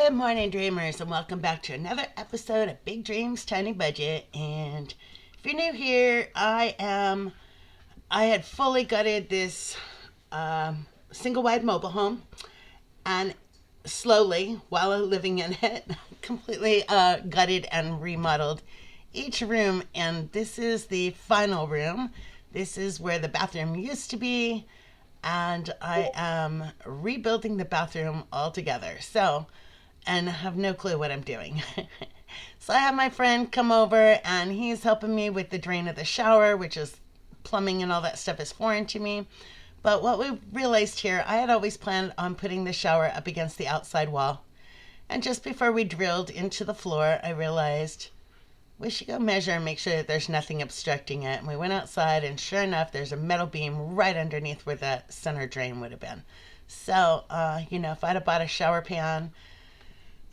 Good morning, dreamers, and welcome back to another episode of Big Dreams, Tiny Budget. And if you're new here, I had fully gutted this single wide mobile home, and slowly, while living in it, completely gutted and remodeled each room. And this is the final room. This is where the bathroom used to be, and I am rebuilding the bathroom altogether. So, and I have no clue what I'm doing. So I have my friend come over, and he's helping me with the drain of the shower, which is plumbing and all that stuff is foreign to me. But what we realized here, I had always planned on putting the shower up against the outside wall. And just before we drilled into the floor, I realized we should go measure and make sure that there's nothing obstructing it. And we went outside, and sure enough, there's a metal beam right underneath where the center drain would have been. So, if I'd have bought a shower pan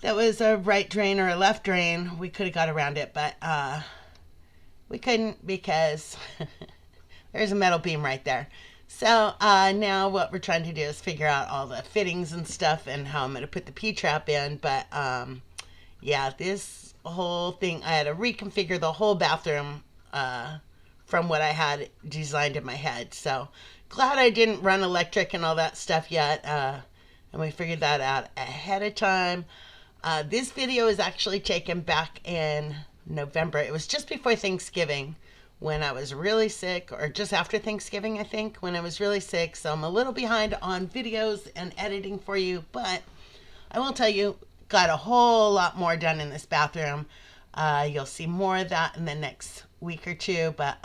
that was a right drain or a left drain, we could have got around it. But we couldn't, because there's a metal beam right there. So now what we're trying to do is figure out all the fittings and stuff and how I'm going to put the P-trap in. But this whole thing, I had to reconfigure the whole bathroom from what I had designed in my head. So glad I didn't run electric and all that stuff yet. And we figured that out ahead of time. This video is actually taken back in November. It was just before Thanksgiving, when I was really sick, or just after Thanksgiving, I think, when I was really sick. So I'm a little behind on videos and editing for you, but I will tell you, got a whole lot more done in this bathroom. You'll see more of that in the next week or two, but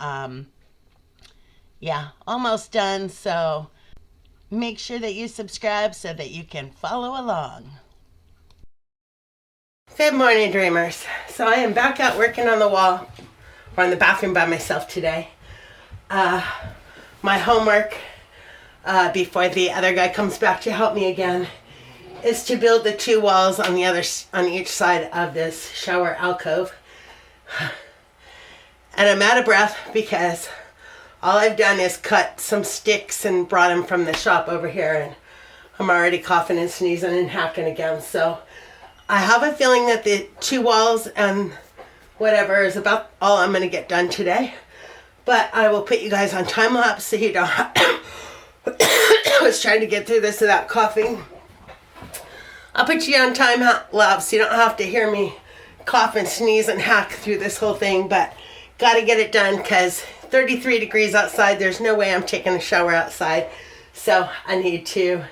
almost done. So make sure that you subscribe so that you can follow along. Good morning, dreamers. So I am back out working on the wall, or in the bathroom by myself today. My homework, before the other guy comes back to help me again, is to build the two walls on each side of this shower alcove. And I'm out of breath because all I've done is cut some sticks and brought them from the shop over here, and I'm already coughing and sneezing and hacking again. So I have a feeling that the two walls and whatever is about all I'm going to get done today. But I will put you guys on time lapse so you don't I was trying to get through this without coughing. I'll put you on time lapse so you don't have to hear me cough and sneeze and hack through this whole thing. But got to get it done because 33 degrees outside. There's no way I'm taking a shower outside. So I need to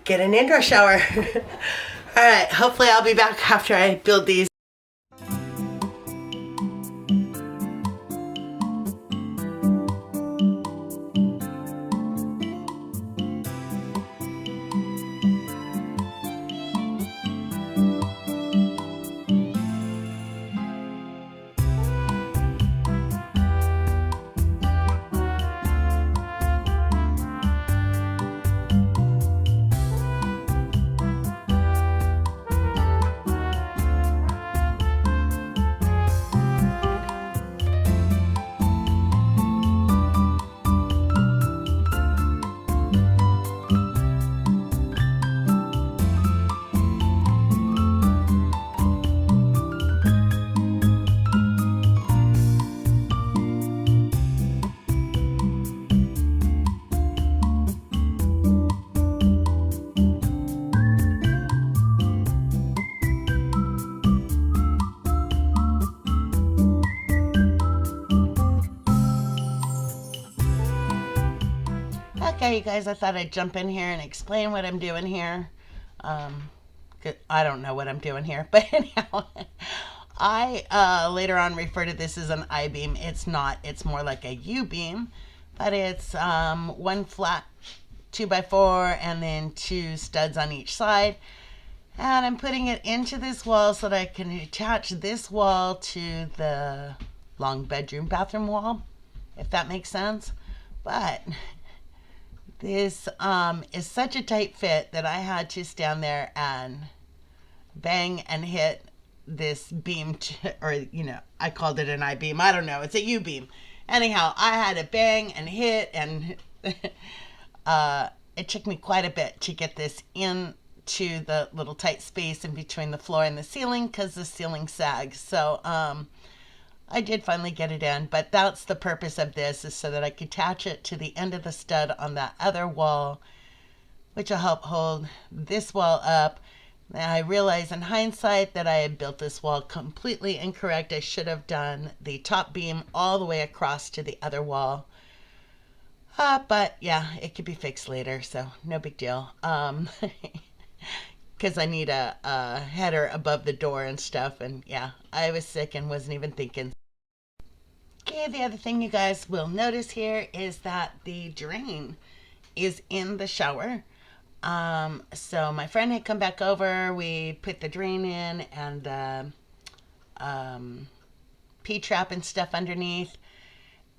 get an indoor shower. All right, hopefully I'll be back after I build these. Okay, you guys, I thought I'd jump in here and explain what I'm doing here. I don't know what I'm doing here, but anyhow, I later on refer to this as an I-beam. It's not. It's more like a U-beam, but it's one flat 2x4 and then two studs on each side. And I'm putting it into this wall so that I can attach this wall to the long bedroom bathroom wall, if that makes sense. But this is such a tight fit that I had to stand there and bang and hit this beam, I called it an I-beam. I don't know. It's a U-beam. Anyhow, I had to bang and hit, and it took me quite a bit to get this in to the little tight space in between the floor and the ceiling because the ceiling sags. So I did finally get it in, but that's the purpose of this, is so that I could attach it to the end of the stud on that other wall, which will help hold this wall up. Now I realize in hindsight that I had built this wall completely incorrect. I should have done the top beam all the way across to the other wall. But yeah, it could be fixed later, so no big deal. Because I need a header above the door and stuff, and yeah, I was sick and wasn't even thinking. Okay, the other thing you guys will notice here is that the drain is in the shower. So my friend had come back over, we put the drain in and the P-trap and stuff underneath.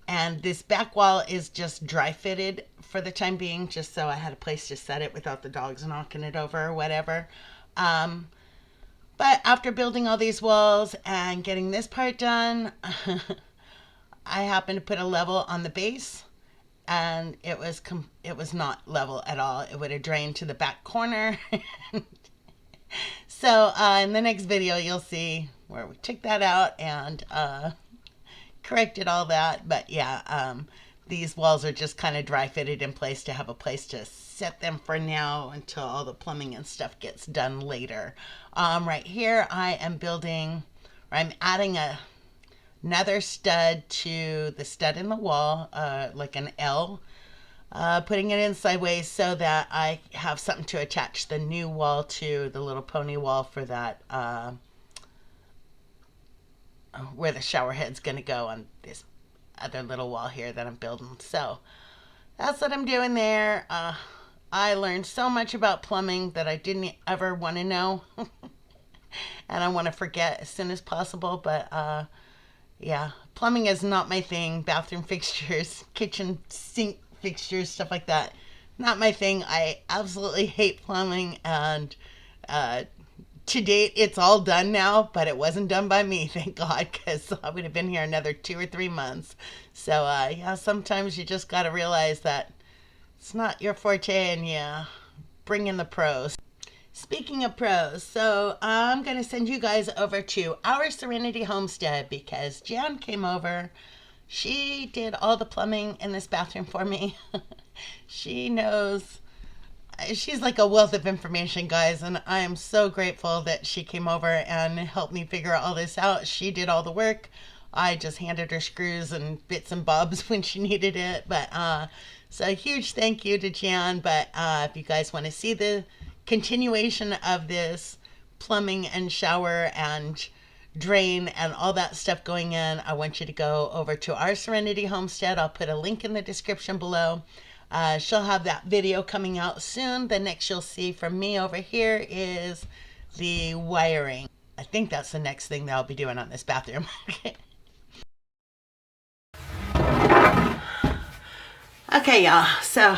And this back wall is just dry fitted for the time being, just so I had a place to set it without the dogs knocking it over or whatever. But after building all these walls and getting this part done, I happened to put a level on the base, and it was not level at all. It would have drained to the back corner. So in the next video, you'll see where we took that out and corrected all that. But yeah, these walls are just kind of dry fitted in place to have a place to set them for now until all the plumbing and stuff gets done later. Right here I am building, or I'm adding another stud to the stud in the wall, like an L, putting it in sideways so that I have something to attach the new wall to, the little pony wall for that, where the shower head's going to go on this other little wall here that I'm building. So that's what I'm doing there. I learned so much about plumbing that I didn't ever want to know. And I want to forget as soon as possible. But yeah, plumbing is not my thing. Bathroom fixtures, kitchen sink fixtures, stuff like that, not my thing. I absolutely hate plumbing, and to date, it's all done now, but it wasn't done by me, thank God, because I would have been here another 2 or 3 months. So, yeah, sometimes you just got to realize that it's not your forte, and yeah, bring in the pros. Speaking of pros, so I'm going to send you guys over to our Serenity Homestead because Jan came over. She did all the plumbing in this bathroom for me. She knows. She's like a wealth of information, guys, and I am so grateful that she came over and helped me figure all this out. She did all the work. I just handed her screws and bits and bobs when she needed it. But so a huge thank you to Jan. But if you guys want to see the continuation of this plumbing and shower and drain and all that stuff going in, I want you to go over to our Serenity Homestead. I'll put a link in the description below. She'll have that video coming out soon. The next you'll see from me over here is the wiring. I think that's the next thing that I'll be doing on this bathroom. Okay, y'all, so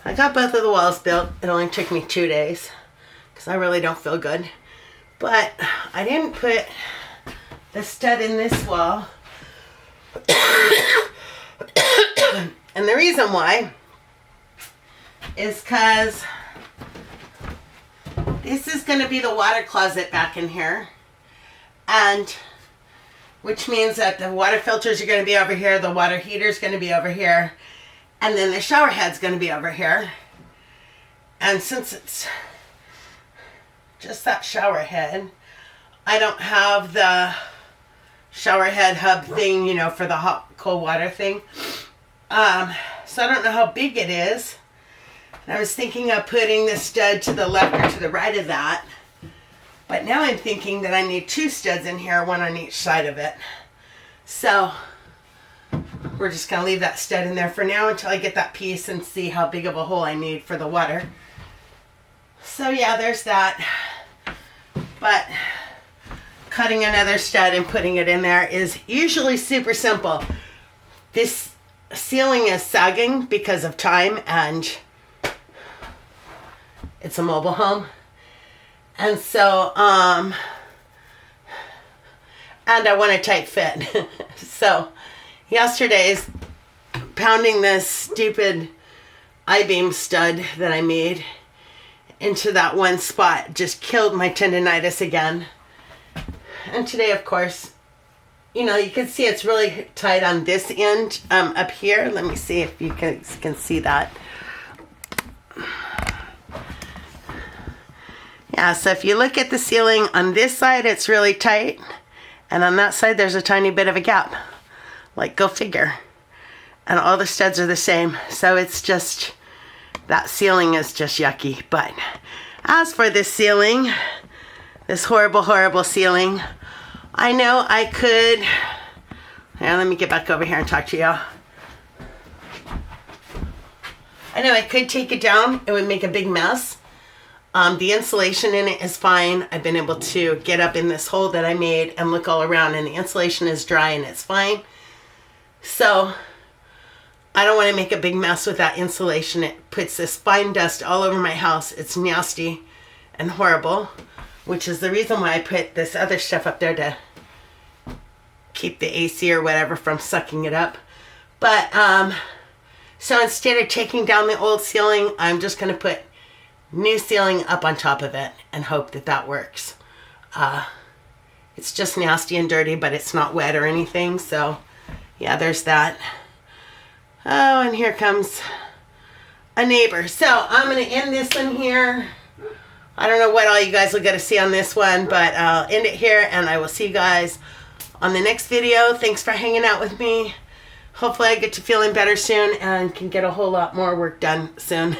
I got both of the walls built. It only took me 2 days because I really don't feel good. But I didn't put the stud in this wall. And the reason why is because this is going to be the water closet back in here. And which means that the water filters are going to be over here, the water heater is going to be over here, and then the shower head's going to be over here. And since it's just that shower head, I don't have the shower head hub thing, you know, for the hot cold water thing. So I don't know how big it is. And I was thinking of putting the stud to the left or to the right of that. But now I'm thinking that I need 2 studs in here, one on each side of it. So we're just going to leave that stud in there for now until I get that piece and see how big of a hole I need for the water. So yeah, there's that. But cutting another stud and putting it in there is usually super simple. This ceiling is sagging because of time, and it's a mobile home. And so, and I want a tight fit. So yesterday's pounding this stupid I-beam stud that I made into that one spot. Just killed my tendonitis again. And today, of course, you know, you can see it's really tight on this end up here. Let me see if you guys can see that. Yeah, so if you look at the ceiling on this side, it's really tight. And on that side, there's a tiny bit of a gap. Like, go figure. And all the studs are the same. So it's just, that ceiling is just yucky. But as for this ceiling, this horrible, horrible ceiling, I know I could, now let me get back over here and talk to y'all. I know I could take it down. It would make a big mess. The insulation in it is fine. I've been able to get up in this hole that I made and look all around, and the insulation is dry and it's fine. So I don't want to make a big mess with that insulation. It puts this fine dust all over my house. It's nasty and horrible, which is the reason why I put this other stuff up there to keep the AC or whatever from sucking it up. But so instead of taking down the old ceiling, I'm just going to put new ceiling up on top of it and hope that that works. It's just nasty and dirty, but it's not wet or anything. So yeah, there's that. Oh, and here comes a neighbor. So I'm going to end this one here. I don't know what all you guys will get to see on this one, but I'll end it here, and I will see you guys on the next video. Thanks for hanging out with me. Hopefully I get to feeling better soon and can get a whole lot more work done soon.